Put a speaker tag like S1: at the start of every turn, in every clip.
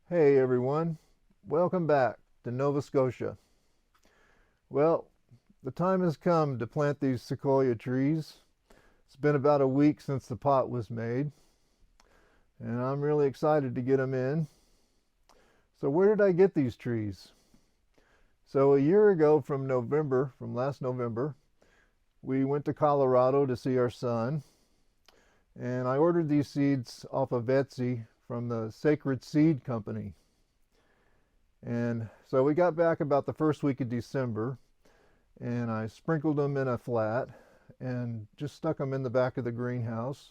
S1: Hey everyone, welcome back to Nova Scotia. Well, the time has come to plant these sequoia trees. It's been about a week since the pot was made, and I'm really excited to get them in. So where did I get these trees? So a year ago from last November, we went to Colorado to see our son, and I ordered these seeds off of Etsy from the Sacred Seed Company. And so we got back about the first week of December, and I sprinkled them in a flat and just stuck them in the back of the greenhouse.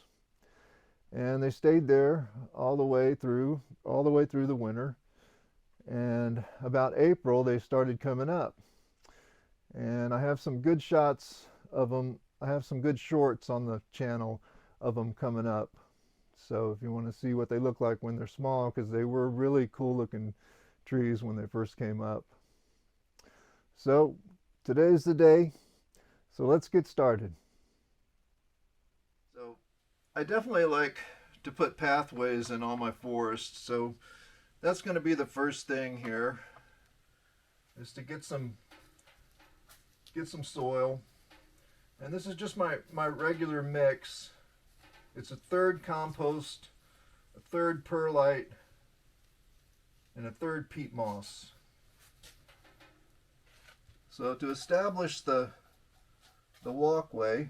S1: And they stayed there all the way through the winter. And about April, they started coming up. And I have some good shots of them. I have some good shorts on the channel of them coming up. So if you want to see what they look like when they're small, because they were really cool looking trees when they first came up. So today's the day, so let's get started. So I definitely like to put pathways in all my forests, so that's going to be the first thing here, is to get some soil. And this is just my regular mix. It's a third compost, a third perlite, and a third peat moss. So to establish the walkway,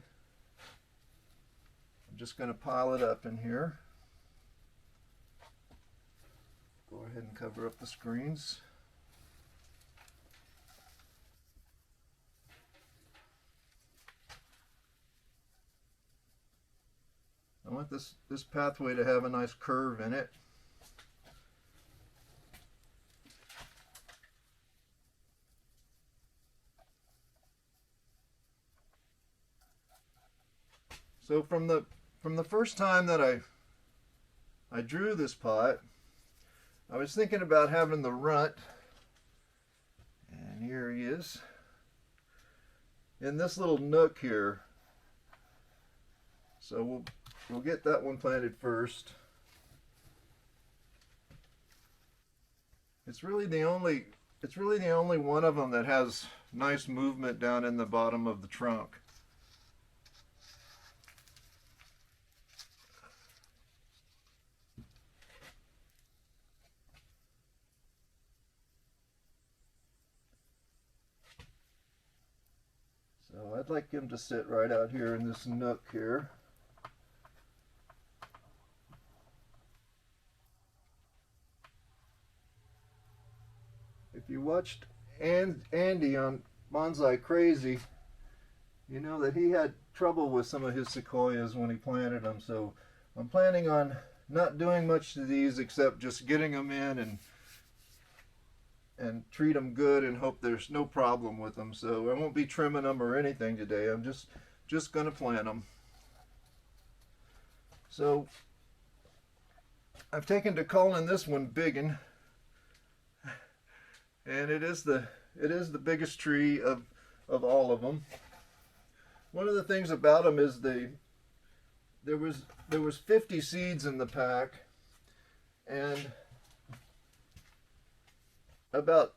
S1: I'm just going to pile it up in here. Go ahead and cover up the screens. I want this pathway to have a nice curve in it. So from the first time that I drew this pot, I was thinking about having the runt, and here he is, in this little nook here. So we'll get that one planted first. It's really the only one of them that has nice movement down in the bottom of the trunk. So I'd like him to sit right out here in this nook here. If you watched Andy on Bonsai Crazy, you know that he had trouble with some of his sequoias when he planted them. So I'm planning on not doing much to these except just getting them in and treat them good and hope there's no problem with them. So I won't be trimming them or anything today. I'm just going to plant them. So I've taken to calling this one Biggin, and it is the biggest tree of all of them. One of the things about them is there was 50 seeds in the pack, and about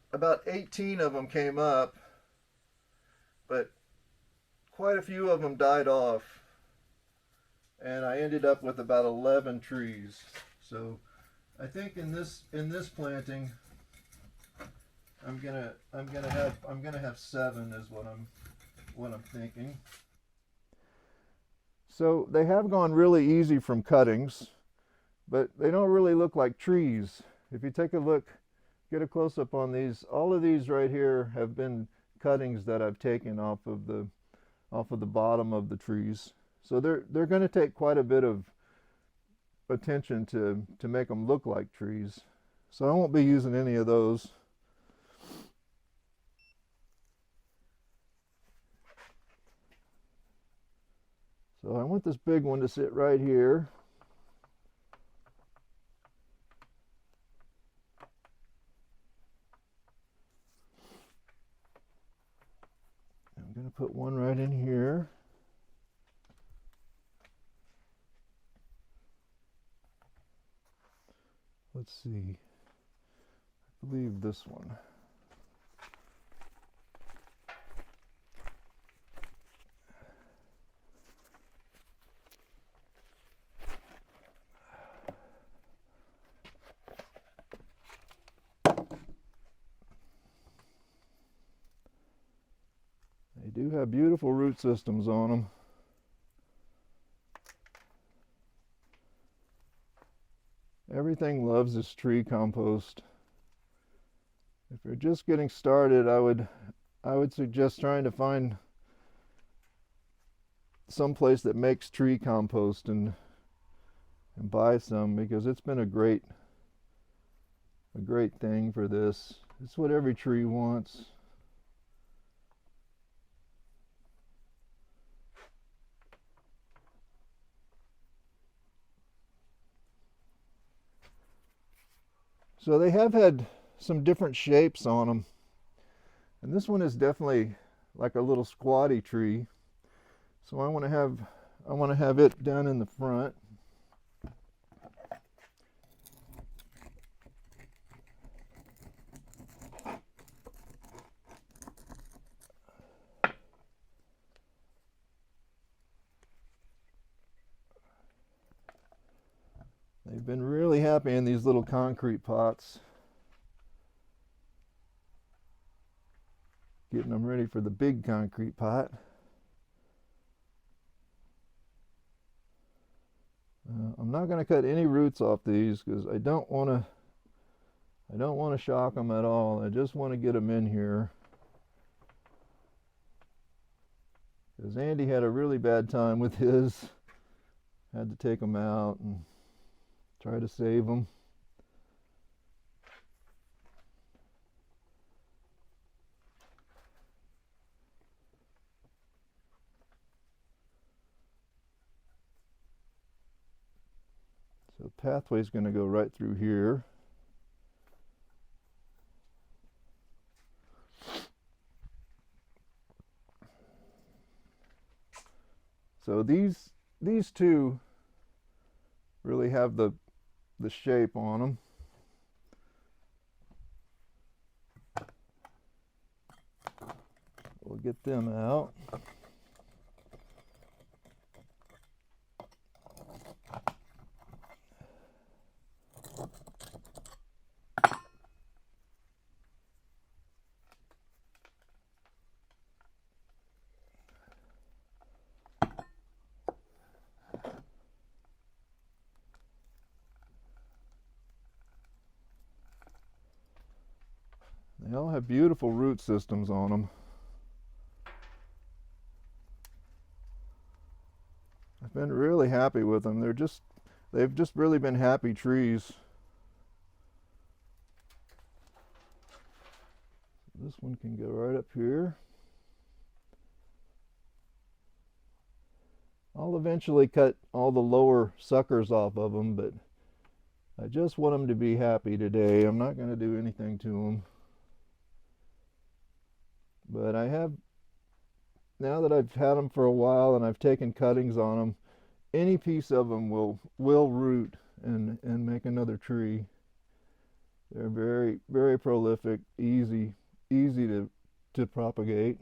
S1: 18 of them came up, but quite a few of them died off, and I ended up with about 11 trees. So I think in this planting, I'm gonna have 7 is what I'm thinking. So they have gone really easy from cuttings, but they don't really look like trees. If you take a look, get a close-up on these, all of these right here have been cuttings that I've taken off of the bottom of the trees. So they're going to take quite a bit of attention to make them look like trees. So I won't be using any of those. So I want this big one to sit right here. I'm going to put one right in here. Let's see. believe this one. They do have beautiful root systems on them. Everything loves this tree compost. If you're just getting started, I would suggest trying to find some place that makes tree compost and buy some, because it's been a great thing for this. It's what every tree wants. So they have had some different shapes on them, and this one is definitely like a little squatty tree. So I want to have it down in the front. They've been really happy in these little concrete pots, getting them ready for the big concrete pot. I'm not going to cut any roots off these because I don't want to shock them at all. I just want to get them in here, because Andy had a really bad time with his. Had to take them out and try to save them. So the pathway is going to go right through here. So these two really have the shape on them. We'll get them out. They all have beautiful root systems on them. I've been really happy with them. They've just really been happy trees. This one can go right up here. I'll eventually cut all the lower suckers off of them, but I just want them to be happy today. I'm not going to do anything to them. But I have, now that I've had them for a while and I've taken cuttings on them, any piece of them will root and make another tree. They're very, very prolific, easy to propagate.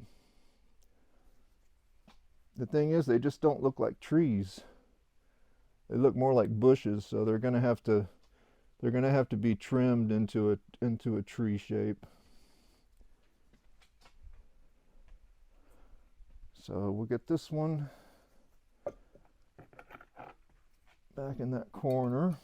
S1: The thing is, they just don't look like trees. They look more like bushes, so they're going to have to be trimmed into a tree shape. So we'll get this one back in that corner.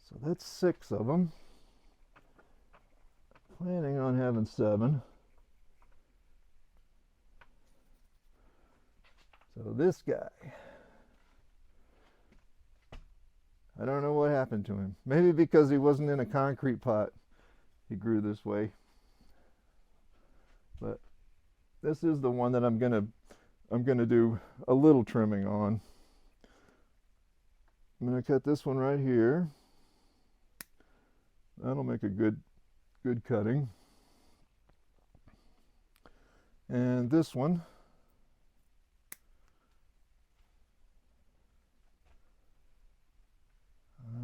S1: So that's 6 of them. Planning on having 7. So this guy, I don't know what happened to him. Maybe because he wasn't in a concrete pot, he grew this way. But this is the one that I'm gonna do a little trimming on. I'm gonna cut this one right here. That'll make a good cutting. And this one,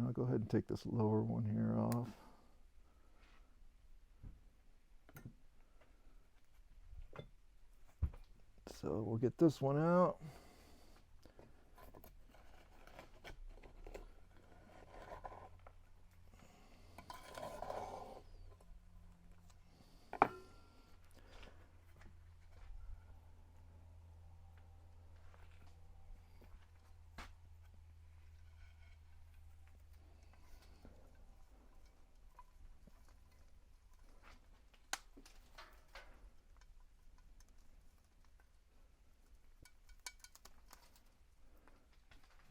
S1: I'll go ahead and take this lower one here off. So we'll get this one out.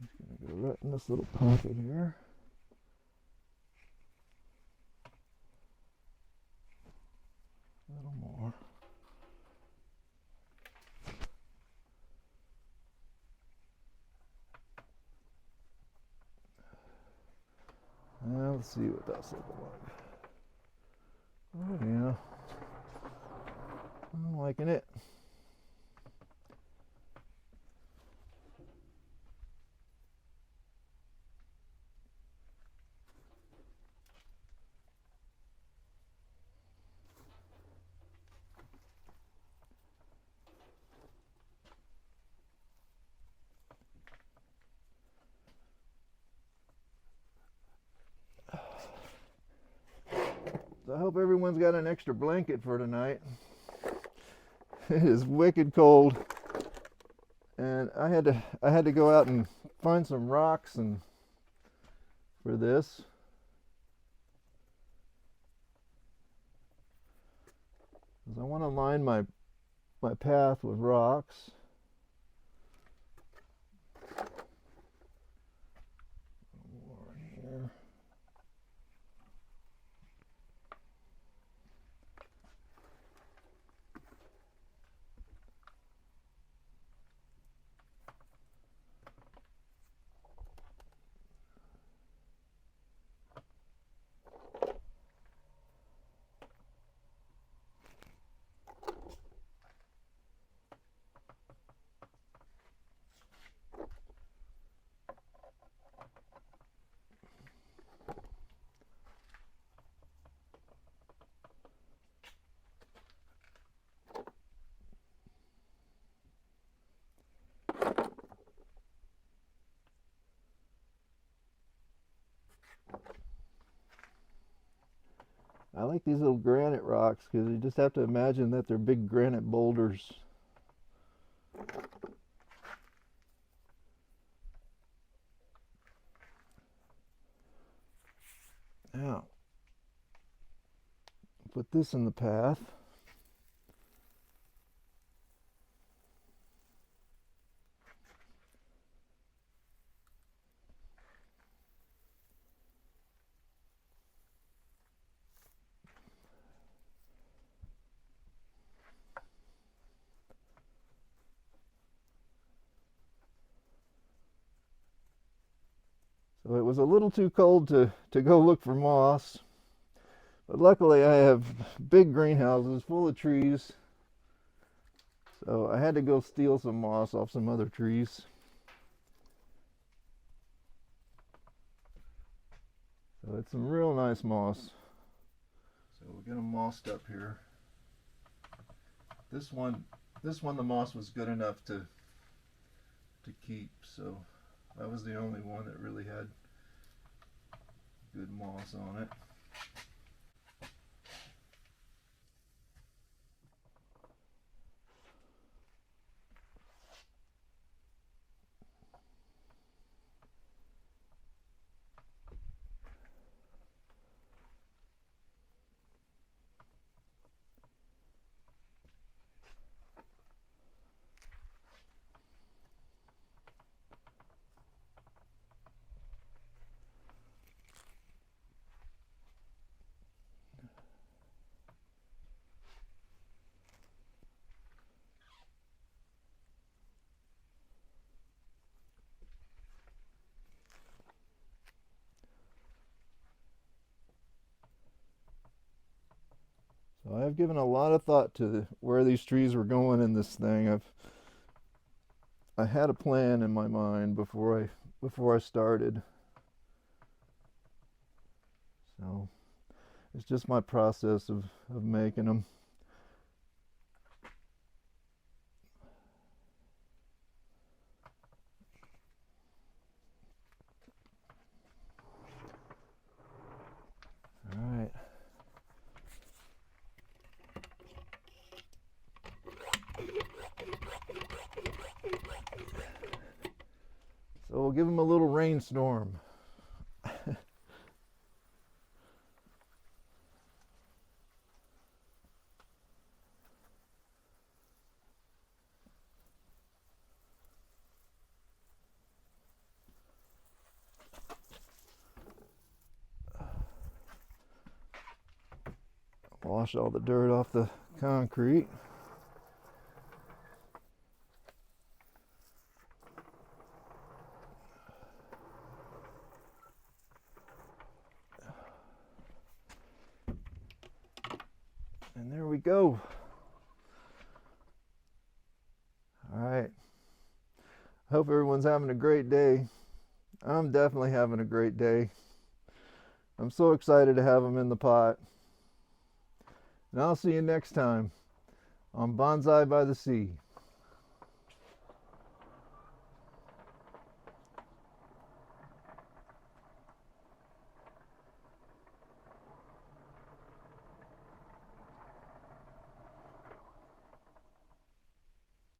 S1: Just gonna go right in this little pocket here. A little more. Now let's see what that's looking like. Oh yeah, I'm liking it. So I hope everyone's got an extra blanket for tonight. It is wicked cold, and I had to go out and find some rocks and for this. Because I want to line my path with rocks. More here. I like these little granite rocks because you just have to imagine that they're big granite boulders. Now, put this in the path. So it was a little too cold to go look for moss. But luckily I have big greenhouses full of trees. So I had to go steal some moss off some other trees. So it's some real nice moss. So we'll get them mossed up here. This one the moss was good enough to keep, so that was the only one that really had good moss on it. I've given a lot of thought to where these trees were going in this thing. I had a plan in my mind before I started. So it's just my process of making them. All right. So we'll give them a little rainstorm. Wash all the dirt off the concrete. And there we go. All right. I hope everyone's having a great day. I'm definitely having a great day. I'm so excited to have them in the pot. And I'll see you next time on Bonsai by the Sea.